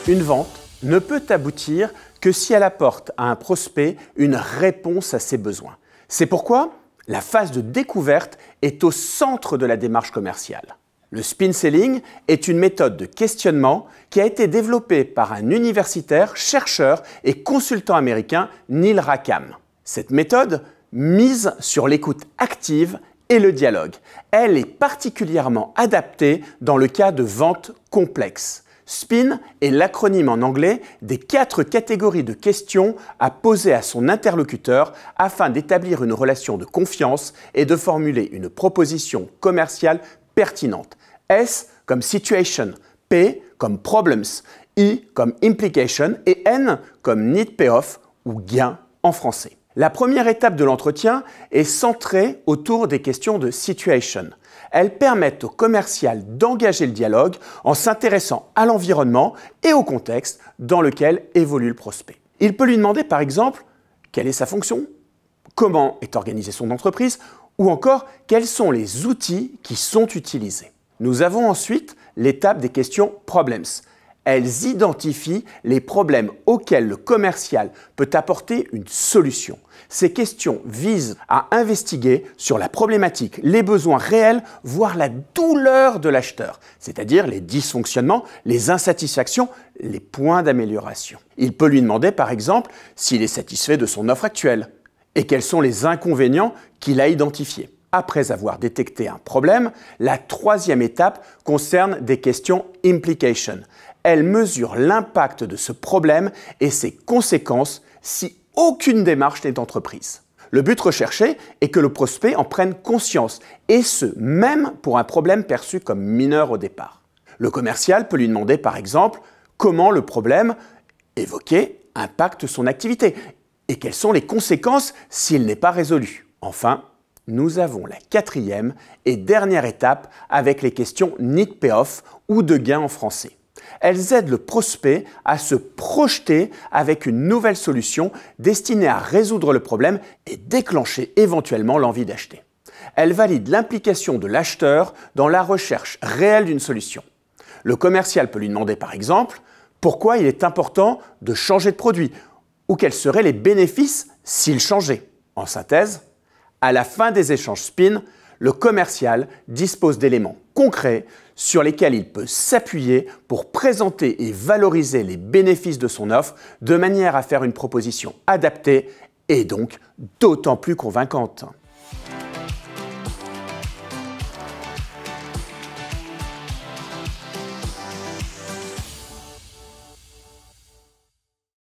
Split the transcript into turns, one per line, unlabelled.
Une vente ne peut aboutir que si elle apporte à un prospect une réponse à ses besoins. C'est pourquoi la phase de découverte est au centre de la démarche commerciale. Le spin selling est une méthode de questionnement qui a été développée par un universitaire, chercheur et consultant américain, Neil Rackham. Cette méthode mise sur l'écoute active et le dialogue. Elle est particulièrement adaptée dans le cas de ventes complexes. SPIN est l'acronyme en anglais des 4 catégories de questions à poser à son interlocuteur afin d'établir une relation de confiance et de formuler une proposition commerciale pertinente. S comme situation, P comme problems, I comme implication et N comme need payoff ou gain en français. La première étape de l'entretien est centrée autour des questions de situation. Elles permettent au commercial d'engager le dialogue en s'intéressant à l'environnement et au contexte dans lequel évolue le prospect. Il peut lui demander par exemple quelle est sa fonction, comment est organisée son entreprise ou encore quels sont les outils qui sont utilisés. Nous avons ensuite l'étape des questions problems. Elles identifient les problèmes auxquels le commercial peut apporter une solution. Ces questions visent à investiguer sur la problématique, les besoins réels, voire la douleur de l'acheteur, c'est-à-dire les dysfonctionnements, les insatisfactions, les points d'amélioration. Il peut lui demander par exemple s'il est satisfait de son offre actuelle et quels sont les inconvénients qu'il a identifiés. Après avoir détecté un problème, la troisième étape concerne des questions implication. Elle mesure l'impact de ce problème et ses conséquences si aucune démarche n'est entreprise. Le but recherché est que le prospect en prenne conscience, et ce, même pour un problème perçu comme mineur au départ. Le commercial peut lui demander par exemple comment le problème évoqué impacte son activité et quelles sont les conséquences s'il n'est pas résolu. Enfin, nous avons la quatrième et dernière étape avec les questions need payoff ou de gain en français. Elles aident le prospect à se projeter avec une nouvelle solution destinée à résoudre le problème et déclencher éventuellement l'envie d'acheter. Elles valident l'implication de l'acheteur dans la recherche réelle d'une solution. Le commercial peut lui demander par exemple pourquoi il est important de changer de produit ou quels seraient les bénéfices s'il changeait. En synthèse, à la fin des échanges SPIN, le commercial dispose d'éléments concrets sur lesquels il peut s'appuyer pour présenter et valoriser les bénéfices de son offre de manière à faire une proposition adaptée et donc d'autant plus convaincante.